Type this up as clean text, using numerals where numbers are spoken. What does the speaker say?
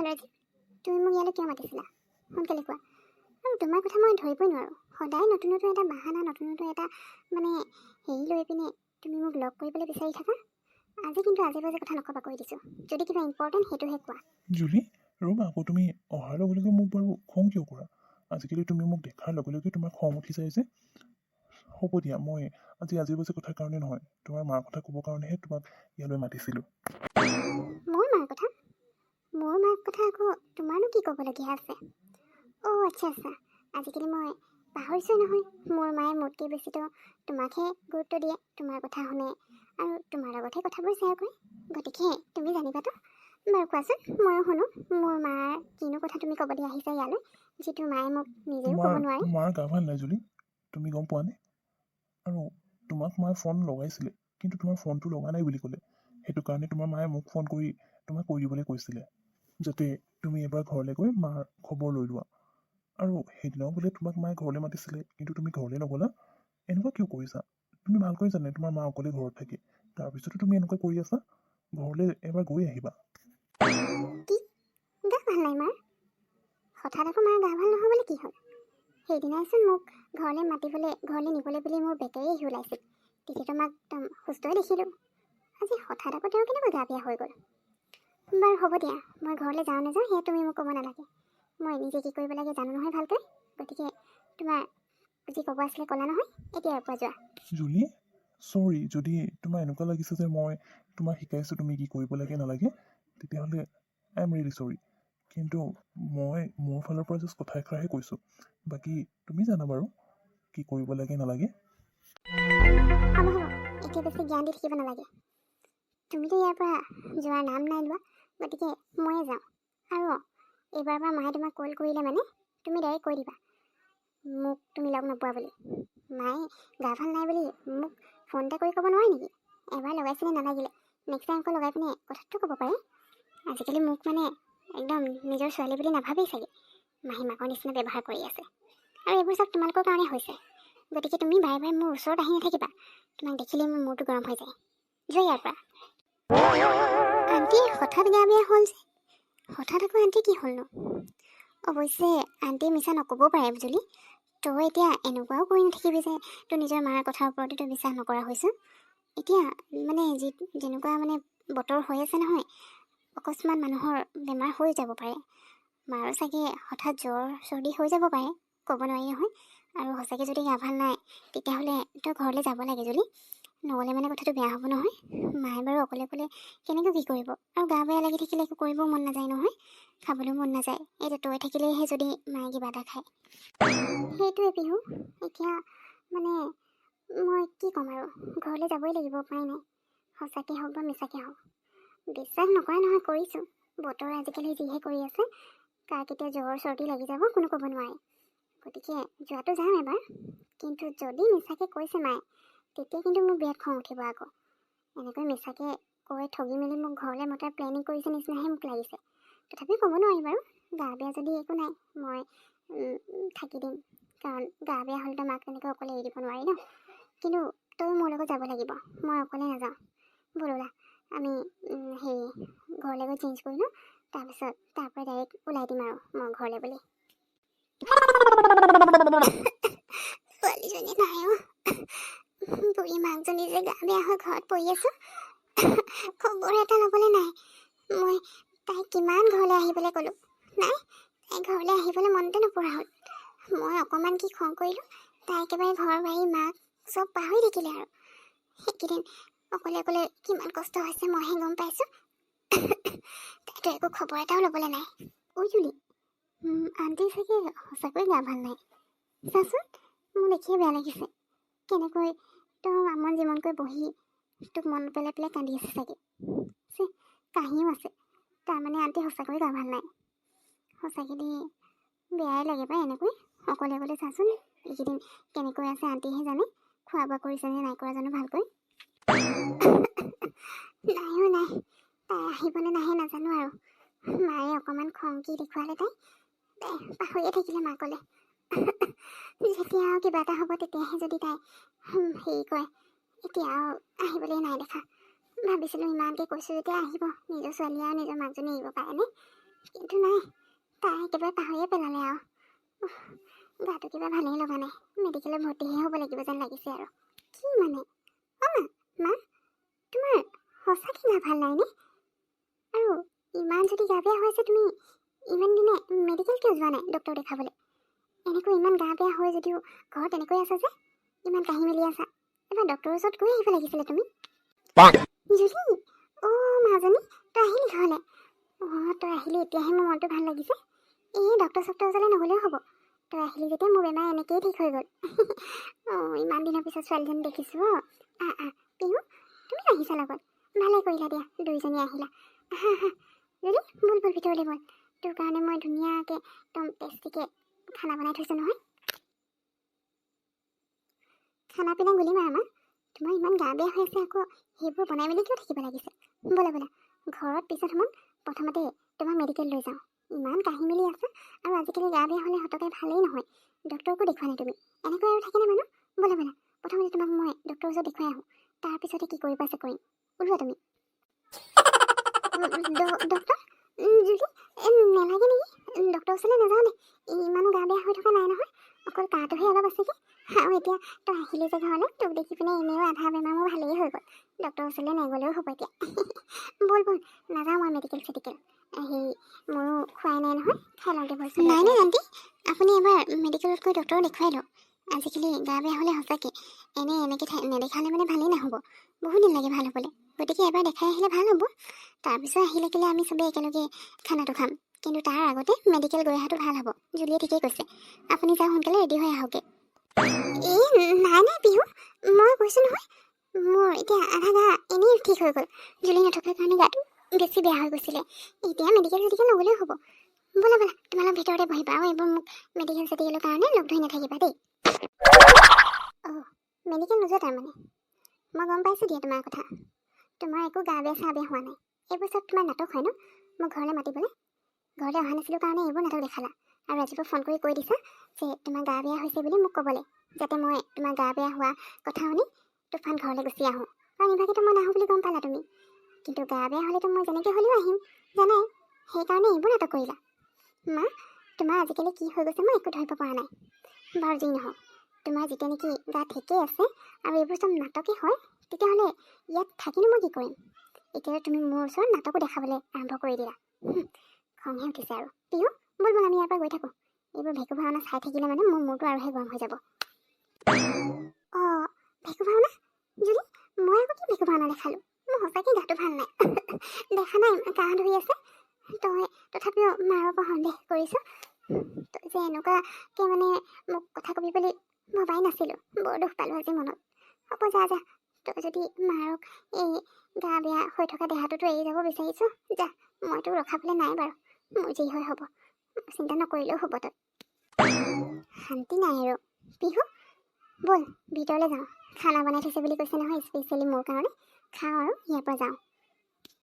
হ'ল ৰাজি? তুমি মোক ইয়ালৈ কিয় মাতিছিলা? সোনকালে কোৱা। আৰু তোমাৰ কথা মই ধৰিবই নোৱাৰোঁ। সদায় নতুন নতুন এটা বাহানা, নতুন নতুন এটা মানে হেৰি লৈ পিনে তুমি মোক লগ কৰিবলৈ বিচাৰি থাকা। আজি কিন্তু আজি বাজে কথা নকবা, কৈ দিছোঁ। যদি কিবা ইম্পৰ্টেণ্ট সেইটোহে কোৱা। জুলি, ৰ'বা আকৌ, তুমি অহাৰ লগে লগে মোক বাৰু খং কিয় কৰা? আজিকালি তুমি মোক দেখাৰ লগে লগে তোমাৰ খং উঠি যায় যে। হ'ব দিয়া, মই আজি বাজে কথাৰ কাৰণে নহয়, তোমাৰ মাৰ কথা ক'বৰ কাৰণেহে তোমাক ইয়ালৈ মাতিছিলোঁ। মোৰ মাৰ কথা? মোৰ মাৰ কথা আকৌ তোমাৰনো কি ক'বলগীয়া আছে? অ' আচ্ছা আচ্ছা, আজিকালি মই পাহৰিছোঁই নহয়। মোৰ মায়ে মোতকৈ বেছিতো তোমাকহে গুৰুত্ব দিয়ে, তোমাৰ কথা শুনে আৰু তোমাৰ লগতহে কথাবোৰ শ্বেয়াৰ কৰে। গতিকে তুমি জানিবাতো। বাৰু কোৱাচোন, ময়ো শুনো। মোৰ মাৰ কিনো কথা তুমি ক'বলৈ আহিছা ইয়ালৈ, যিটো মায়ে মোক নিজেও ক'ব নোৱাৰে? তোমাৰ গা ভাল নাই জুলি, তুমি গম পোৱা নে? আৰু তোমাক মায়ে ফোন লগাইছিলে, কিন্তু তোমাৰ ফোনটো লগা নাই বুলি ক'লে। সেইটো কাৰণে তোমাৰ মায়ে মোক ফোন কৰি তোমাক কৈ দিবলৈ কৈছিলে, যাতে তুমি এবাৰ ঘৰলৈ গৈ মাৰ খবৰ লৈ লোৱা। আৰু সেইদিনাও বোলে তোমাক মায়ে ঘৰলৈ মাতিছিলে, কিন্তু তুমি ঘৰলৈ নগ'লা। এনেকুৱা কিয় কৰিছা? তুমি ভালকৈ জানে তোমাৰ মা অকলে ঘৰত থাকে, তাৰপিছতো তুমি এনেকুৱা কৰি আছা। ঘৰলৈ এবাৰ গৈ আহিবা। কি? গা ভাল নাই মাৰ? হঠাৎ আকৌ মাৰ গা ভাল নহ'বলৈ কি হ'ল? সেইদিনাচোন মোক ঘৰলৈ নিবলৈ বুলি মোৰ বেটেৰী আহি ওলাইছিল। তেতিয়াতো মাক একদম সুস্থই দেখিলোঁ। আজি হঠাৎ আকৌ তেওঁৰ কেনেকুৱা গা বেয়া হৈ গ'ল? বাৰু হ'ব দিয়া, মই ঘৰলৈ যাওঁ নাযাওঁ সেয়া তুমি মোক ক'ব নালাগে। মই নিজে কি কৰিব লাগে জানো নহয় ভালকৈ। গতিকে তোমাৰ যি ক'ব আছিলে ক'লা নহয়, এতিয়া পৰা যোৱা। জুলি, চৰি যদি তোমাৰ এনেকুৱা লাগিছে যে মই তোমাক শিকাইছোঁ তুমি কি কৰিব লাগে নালাগে, তেতিয়াহ'লে আই এম ৰিয়েলি চৰি। কিন্তু মই মোৰ ফালৰ পৰা জাষ্ট কথা এষাৰহে কৈছোঁ, বাকী তুমি জানা বাৰু কি কৰিব লাগে নালাগে। হ'ব হ'ব, এতিয়া বেছি জ্ঞান দি থাকিব নালাগে। তুমিতো ইয়াৰ পৰা যোৱাৰ নাম নাই লোৱা, গতিকে ময়ে যাওঁ। আৰু এইবাৰ পৰা মায়ে তোমাক কল কৰিলে মানে তুমি ডাইৰেক্ট কৈ দিবা মোক তুমি লগ নোপোৱা বুলি। মায়ে গা ভাল নাই বুলি মোক ফোন এটা কৰি ক'ব নোৱাৰে নেকি? এবাৰ লগাইছিলে নালাগিলে, নেক্সট টাইম আকৌ লগাই পিনে কথাটো ক'ব পাৰে। আজিকালি মোক মানে একদম নিজৰ ছোৱালী বুলি নাভাবেই চাগে, মাহী মাকৰ নিচিনা ব্যৱহাৰ কৰি আছে। আৰু এইবোৰ চব তোমালোকৰ কাৰণে হৈছে। গতিকে তুমি বাৰে বাৰে মোৰ ওচৰত আহি নাথাকিবা। তোমাক দেখিলেই মোৰ মূৰটো গৰম হৈ যায়। যোৱা ইয়াৰ পৰা। আণ্টিৰ হঠাৎ গা বেয়া হ'ল যে? হঠাৎ আকৌ আণ্টি কি হ'লনো? অৱশ্যে আণ্টিয়ে মিছা নক'বও পাৰে বুজলি। তই এতিয়া এনেকুৱাও কৰি নাথাকিবি যে তোৰ নিজৰ মাৰ কথাৰ ওপৰতে তই বিশ্বাস নকৰা হৈছ। এতিয়া মানে যেনেকুৱা মানে বতৰ হৈ আছে নহয়, অকস্মাত মানুহৰ বেমাৰ হৈ যাব পাৰে। মাৰো চাগে হঠাৎ জ্বৰ চৰ্দি হৈ যাব পাৰে, ক'ব নোৱাৰি নহয়। আৰু সঁচাকৈ যদি গা ভাল নাই, তেতিয়াহ'লে তই ঘৰলৈ যাব লাগে জুলি। নগ'লে মানে কথাটো বেয়া হ'ব নহয়। মায়ে বাৰু অকলে অকলে কেনেকৈ কি কৰিব? আৰু গা বেয়া লাগি থাকিলে একো কৰিবও মন নাযায় নহয়, খাবলৈও মন নাযায়। এতিয়া তই থাকিলেহে যদি মায়ে কিবা এটা খায়। সেইটোৱে পিহু, এতিয়া মানে মই কি ক'ম আৰু, ঘৰলৈ যাবই লাগিব, উপায় নাই। সঁচাকৈ হওক বা মিছাকৈ হওক। বিশ্বাস নকৰা নহয়, কৰিছোঁ। বতৰ আজিকালি যিহে কৰি আছে, কাৰ কেতিয়া জ্বৰ চৰ্দি লাগি যাব কোনো ক'ব নোৱাৰে। গতিকে যোৱাটো যাম এবাৰ, কিন্তু যদি মিছাকৈ কৈছে মায়ে, তেতিয়া কিন্তু মোৰ বিৰাট খং উঠিব আকৌ। এনেকৈ মিছাকৈ কৈ ঠগি মেলি মোক ঘৰলৈ মতাৰ প্লেনিং কৰিছে নিচিনাহে মোক লাগিছে। তথাপিও ক'ব নোৱাৰি বাৰু, গা বেয়া যদি একো নাই, মই থাকি দিম। কাৰণ গা বেয়া হ'লেতো মাক তেনেকৈ অকলে এৰি দিব নোৱাৰি ন। কিন্তু তই মোৰ লগত যাব লাগিব, মই অকলে নাযাওঁ। ব'ল ওলা, আমি ঘৰলৈ গৈ চেঞ্জ কৰি লওঁ, তাৰপিছত তাৰ পৰা ডাইৰেক্ট ওলাই দিম আৰু মই ঘৰলৈ বুলি। ছোৱালীজনী নাই অ', বুঢ়ী মাকজনী যে গা বেয়া হৈ ঘৰত পৰি আছোঁ, খবৰ এটা ল'বলৈ নাই। মই তাইক কিমান ঘৰলৈ আহিবলৈ ক'লোঁ, নাই তাই ঘৰলৈ আহিবলৈ মনতে নপৰা হ'ল। মই অকণমান কি খং কৰিলোঁ, তাই একেবাৰে ঘৰ বাৰী মাক চব পাহৰি থাকিলে আৰু। সেইকেইদিন অকলে অকলে কিমান কষ্ট হৈছে মইহে গম পাইছোঁ। তাইতো একো খবৰ এটাও ল'বলৈ নাই। অ' জুলি, আণ্টি চাগে সঁচাকৈ গা ভাল নাই। চাচোন, মোৰ দেখিয়ে বেয়া লাগিছে। কেনেকৈ একদম আমন জিমনকৈ বহি তোক মন পেলাই পেলাই কান্দি আছে চাগে। কাহিও আছে, তাৰমানে আণ্টি সঁচাকৈ গা ভাল নাই। সঁচাকৈ দেই, বেয়াই লাগে পাই এনেকৈ অকলে অকলে। চাচোন এইকেইদিন কেনেকৈ আছে আণ্টিহে জানে, খোৱা বোৱা কৰিছেনে নাই কৰা জানো ভালকৈ। নাইও নাই, তাই আহিবনে নাহে নাজানো আৰু। মায়ে অকণমান খংকি দেখুৱালে তাই পাহৰিয়ে থাকিলে মাকলে। যেতিয়া আৰু কিবা এটা হ'ব তেতিয়াহে যদি তাই হেৰি কয়, এতিয়া আৰু আহিবলৈ নাই দেখা। ভাবিছিলোঁ ইমানকৈ কৈছোঁ যেতিয়া আহিব, নিজৰ ছোৱালী আৰু নিজৰ মাকজনী এৰিব পাৰেনে? কিন্তু নাই, তাই একেবাৰে পাহৰিয়ে পেলালে আৰু। উফ, গাটো কিবা ভালেই লগা নাই। মেডিকেলত ভৰ্তিহে হ'ব লাগিব যেন লাগিছে আৰু। কি মানে? মা, তোমাৰ সঁচাকৈ গা ভাল নাইনে? আৰু ইমান যদি গা বেয়া হৈ আছে, তুমি ইমান দিনে মেডিকেল কিয় যোৱা নাই ডক্টৰ দেখাবলৈ? এনেকৈ ইমান গা বেয়া হৈ যদিও ঘৰত এনেকৈ আছা যে, ইমান কাহি মেলি আছা, এবাৰ ডক্টৰৰ ওচৰত গৈ আহিব লাগিছিলে তুমি। জুলি, মাজনী, তই আহিলি ঘৰলৈ? তই আহিলি, এতিয়াহে মোৰ মনটো ভাল লাগিছে। এই ডক্টৰ চক্টৰ ওচৰলৈ নগ'লেও হ'ব। তই আহিলি যেতিয়া মোৰ বেমাৰ এনেকেই ঠিক হৈ গ'ল। ইমান দিনৰ পিছত ছোৱালীজনী দেখিছোঁ। পিহু, তুমি আহিছা লগত, ভালে কৰিলা দিয়া, দুইজনী আহিলা। জুলি, বল ভিতৰলৈ বল। তোৰ কাৰণে মই ধুনীয়াকৈ একদম টেষ্টিকৈ খানা বনাই থৈছোঁ নহয়। খানা পিনা গুলি মাৰা মা, তোমাৰ ইমান গা বেয়া হৈ আছে, আকৌ সেইবোৰ বনাই মেলি কিয় থাকিব লাগিছে? বলা ঘৰত পিছত সময়ত প্ৰথমতে তোমাক মেডিকেল লৈ যাওঁ। ইমান কাহি মেলি আছে, আৰু আজিকালি গা বেয়া হ'লে হতকে ভালেই নহয়। ডক্টৰকো দেখুওৱা নাই তুমি, এনেকৈ আৰু থাকেনে মানুহ? বলা প্ৰথমতে তোমাক মই ডক্টৰৰ ওচৰত দেখুৱাই আহোঁ, তাৰপিছতে কি কৰিবা আছে কৰিম। ওলোৱা তুমি। ডক্টৰ জুলি, নেলাগে নেকি? ডক্টৰৰ ওচৰলৈ নাযাওঁ দে, ইমানো গা বেয়া হৈ থকা নাই নহয়, অকল কাহটোহে অলপ আছেগৈ। আৰু এতিয়া তই আহিলি যে ঘৰলৈ, তোক দেখি পিনে এনেও আধা বেমাৰ মোৰ ভালেই হৈ গ'ল। ডক্টৰৰ ওচৰলৈ নগ'লেও হ'ব এতিয়া। বল নাযাওঁ মই মেডিকেল চেডিকেল। মোৰো খোৱাই নাই নহয়, খাই লওঁতে বলছো। নাই আণ্টি, আপুনি এবাৰ মেডিকেলত গৈ ডক্টৰক দেখুৱাই লওক। আজিকালি গা বেয়া হ'লে সঁচাকৈ এনেকৈ নেদেখালে মানে ভালেই নহ'ব, বহুত দিন লাগে ভাল হ'বলৈ। গতিকে এবাৰ দেখাই আহিলে ভাল হ'ব। তাৰপিছত আহিলে কেলে আমি চবেই একেলগে খানাটো খাম, কিন্তু তাৰ আগতে মেডিকেল গৈ অহাটো ভাল হ'ব। জুলিয়ে ঠিকেই কৈছে, আপুনি যাওক, সোনকালে ৰেডি হৈ আহকগৈ। নাই পিহু, মই কৈছোঁ নহয়, মোৰ এতিয়া আধা গা এনেই ঠিক হৈ গ'ল। জুলি নথকাৰ কাৰণে গাটো বেছি বেয়া হৈ গৈছিলে। এতিয়া মেডিকেল চেডিকেল নগ'লেও হ'ব। বলা তোমালোক ভিতৰতে বহিবা, আৰু এইবোৰ মোক মেডিকেল চেডিকেলৰ কাৰণে লগ ধৰি নাথাকিবা দেই। মেডিকেল নোযোৱা তাৰমানে? মই গম পাইছোঁ দিয়া তোমাৰ কথা। তোমাৰ একো গা বেয়া চাহ বেয়া হোৱা নাই। এইবোৰ চব তোমাৰ নাটক হয় ন? মোক ঘৰলৈ মাতিবলৈ ঘৰলৈ অহা নাছিলোঁ কাৰণে এইবোৰ নাটক দেখালা, আৰু ৰাতিপুৱা ফোন কৰি কৈ দিছা যে তোমাৰ গা বেয়া হৈছে বুলি মোক ক'বলৈ, যাতে মই তোমাৰ গা বেয়া হোৱা কথা শুনি তুফান ঘৰলৈ গুচি আহোঁ। কাৰণ ইভাগেতো মই নাহোঁ বুলি গম পালা তুমি, কিন্তু গা বেয়া হ'লেতো মই যেনেকৈ হ'লেও আহিম জানাই, সেইকাৰণে এইবোৰ নাটক কৰিলা। মা, তোমাৰ আজিকালি কি হৈ গৈছে মই একো ধৰিব পৰা নাই। বাৰু যি নহওক, তোমাৰ যেতিয়া নেকি গা ঠিকেই আছে আৰু এইবোৰ চব নাটকেই হয়, তেতিয়াহ'লে ইয়াত থাকিনো মই কি কৰিম? এতিয়া তুমি মোৰ ওচৰত নাটকো দেখাবলৈ আৰম্ভ কৰি দিলা। খংহে উঠিছে আৰু। পিহু, বল আমি ইয়াৰ পৰা গৈ থাকোঁ। এইবোৰ ভেকু ভাওনা চাই থাকিলে মানে মোৰ মূৰটো আৰুহে গৰম হৈ যাব। ভেকু ভাওনা? জুলি, মই আকৌ কি ভেকু ভাওনা দেখালোঁ? মোৰ সঁচাকৈ গাটো ভাল নাই। দেখা নাই কাহ ধৰি আছে, তই তথাপিও মাৰ ওপৰত সন্দেহ কৰিছ। তই যে এনেকুৱাকৈ মানে মোক কথা কবি বুলি ভবাই নাছিলোঁ। বৰ দুখ পালোঁ আজি মনত। হ'ব যা, তই যদি মাৰক এই গা বেয়া হৈ থকা দেহাটোতো এৰি যাব বিচাৰিছ, যা, মইতো ৰখাবলৈ নাই বাৰু। মোৰ যি হয় হ'ব, চিন্তা নকৰিলেও হ'ব। তই শান্তি নাই আৰু। পিহু, বল ভিতৰলৈ যাওঁ, খানা বনাই থৈছে বুলি কৈছে নহয় স্পেচিয়েলি মোৰ কাৰণে। খাওঁ আৰু ইয়াৰ পৰা যাওঁ।